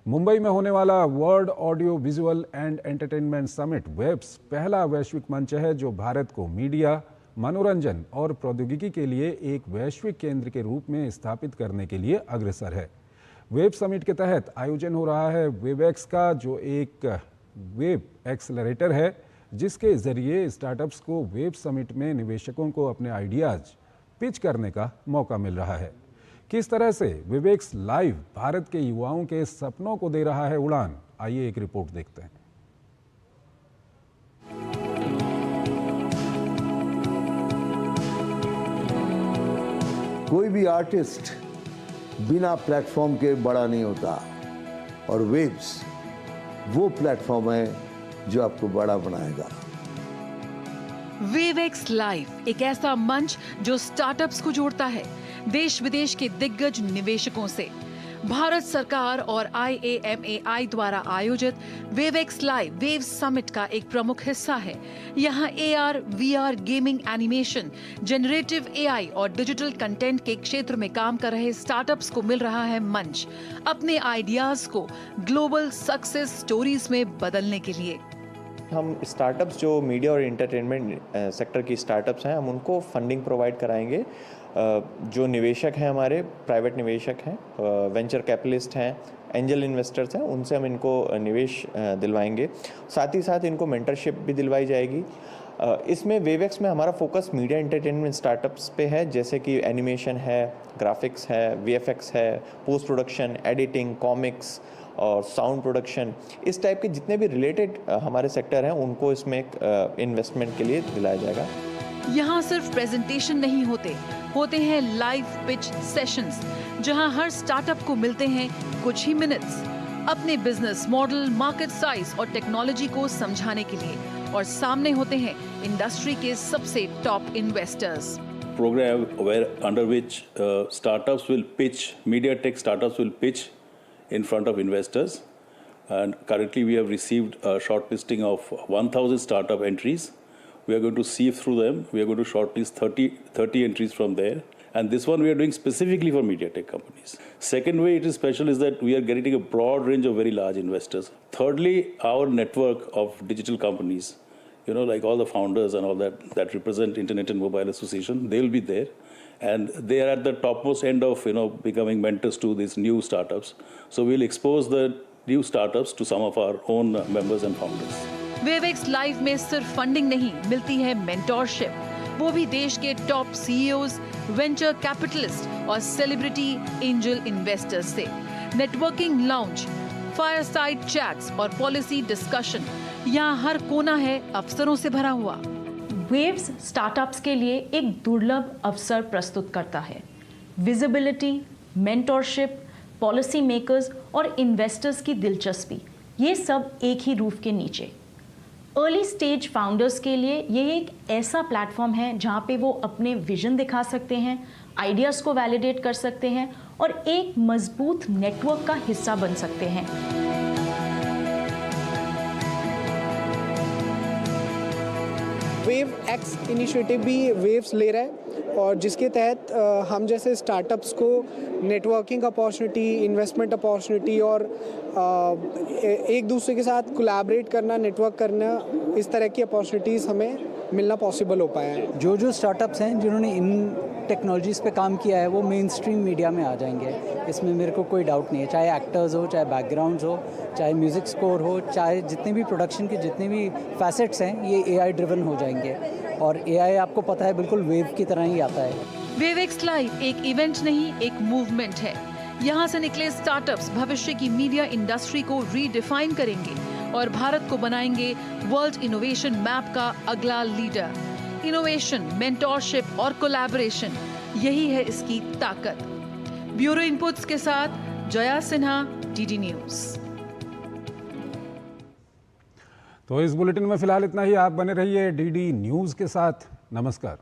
मुंबई में होने वाला world audio visual and entertainment summit WAVES पहला वैश्विक मंच है जो भारत को मीडिया, मनोरंजन और प्रौद्योगिकी के लिए एक वैश्विक केंद्र के रूप में स्थापित करने के लिए अग्रसर है। वेब समिट के तहत आयोजन हो रहा है वेबएक्स का, जो एक वेब एक्सेलरेटर है जिसके जरिए स्टार्टअप्स को वेब समिट में निवेशकों को अपने आइडियाज पिच करने का मौका मिल रहा है। किस तरह से वेबएक्स लाइव भारत के युवाओं के सपनों को दे रहा है उड़ान, आइए एक रिपोर्ट देखते हैं। कोई भी आर्टिस्ट बिना प्लेटफॉर्म के बड़ा नहीं होता और वेब्स वो प्लेटफॉर्म है जो आपको बड़ा बनाएगा। वेबएक्स लाइव एक ऐसा मंच जो स्टार्टअप्स को जोड़ता है देश विदेश के दिग्गज निवेशकों से। भारत सरकार और IAMAI द्वारा आयोजित वेबएक्स लाइव वेव समिट का एक प्रमुख हिस्सा है। यहाँ AR, VR, gaming, animation, generative AI और डिजिटल कंटेंट के क्षेत्र में काम कर रहे स्टार्टअप्स को मिल रहा है मंच अपने आइडियाज को ग्लोबल सक्सेस स्टोरीज में बदलने के लिए। हम स्टार्टअप्स जो मीडिया और एंटरटेनमेंट सेक्टर की स्टार्टअप्स हैं, हम उनको फंडिंग प्रोवाइड कराएंगे। जो निवेशक हैं, हमारे प्राइवेट निवेशक हैं, वेंचर कैपिटलिस्ट हैं, एंजल इन्वेस्टर्स हैं, उनसे हम इनको निवेश दिलवाएंगे। साथ ही साथ इनको मेंटरशिप भी दिलवाई जाएगी। इसमें वेबएक्स में हमारा फोकस मीडिया एंटरटेनमेंट स्टार्टअप्स पे है, जैसे कि एनिमेशन है, ग्राफिक्स है, VFX है, पोस्ट प्रोडक्शन, एडिटिंग, कॉमिक्स और साउंड प्रोडक्शन। इस टाइप के जितने भी रिलेटेड हमारे सेक्टर हैं उनको इसमें इन्वेस्टमेंट के लिए दिलाया जाएगा। यहाँ सिर्फ प्रेजेंटेशन नहीं होते हैं लाइव पिच सेशंस, जहाँ हर स्टार्टअप को मिलते हैं कुछ ही मिनट्स अपने बिजनेस मॉडल, मार्केट साइज और टेक्नोलॉजी को समझाने के लिए, और सामने होते हैं इंडस्ट्री के सबसे top investors. Program under which startups will pitch, media tech startups will pitch in front of investors, and currently we have received a shortlisting of 1,000 startup entries. We are going to sieve through them. We are going to shortlist 30 entries from there, and this one we are doing specifically for media tech companies. Second way it is special is that we are getting a broad range of very large investors. Thirdly, our network of digital companies, like all the founders and all that represent Internet and Mobile Association, they will be there. And they are at the topmost end of, becoming mentors to these new startups. So we'll expose the new startups to some of our own members and founders. Webex live में सिर्फ funding नहीं मिलती है, mentorship, वो भी देश के top CEOs, venture capitalist और सेलिब्रिटी एंजल इन्वेस्टर्स से। नेटवर्किंग लाउंज, फायरसाइड चैट्स और पॉलिसी डिस्कशन, यहाँ हर कोना है अफसरों से भरा हुआ। वेव्स स्टार्टअप्स के लिए एक दुर्लभ अवसर प्रस्तुत करता है। विजिबिलिटी, मेंटोरशिप, पॉलिसी मेकर्स और इन्वेस्टर्स की दिलचस्पी, ये सब एक ही रूफ के नीचे। अर्ली स्टेज फाउंडर्स के लिए ये एक ऐसा प्लेटफॉर्म है जहाँ पे वो अपने विजन दिखा सकते हैं, आइडियाज़ को वैलिडेट कर सकते हैं और एक मजबूत नेटवर्क का हिस्सा बन सकते हैं। वेबएक्स इनिशिएटिव भी वेव्स ले रहा है और जिसके तहत हम जैसे स्टार्टअप्स को नेटवर्किंग अपॉर्चुनिटी, इन्वेस्टमेंट अपॉर्चुनिटी और एक दूसरे के साथ कोलैबोरेट करना, नेटवर्क करना, इस तरह की अपॉर्चुनिटीज़ हमें मिलना पॉसिबल हो पाया है। जो स्टार्टअप्स हैं जिन्होंने इन टेक्नोलॉजीज़ पे काम किया है वो मेन स्ट्रीम मीडिया में आ जाएंगे, इसमें मेरे को कोई डाउट नहीं है। चाहे एक्टर्स हो, चाहे बैकग्राउंड्स हो, चाहे म्यूज़िक स्कोर हो, चाहे जितने भी प्रोडक्शन के जितने भी फैसेट्स हैं, ये AI ड्रिवन हो जाएंगे और AI आपको पता है बिल्कुल वेव की तरह ही आता है। वेबएक्स लाइव एक इवेंट नहीं, एक मूवमेंट है। यहाँ से निकले स्टार्टअप्स भविष्य की मीडिया इंडस्ट्री को रीडिफाइन करेंगे और भारत को बनाएंगे वर्ल्ड इनोवेशन मैप का अगला लीडर। इनोवेशन, मेंटोरशिप और कोलैबोरेशन, यही है इसकी ताकत। ब्यूरो इनपुट्स के साथ जया सिन्हा, DD न्यूज़। तो इस बुलेटिन में फिलहाल इतना ही। आप बने रहिए DD न्यूज़ के साथ। नमस्कार।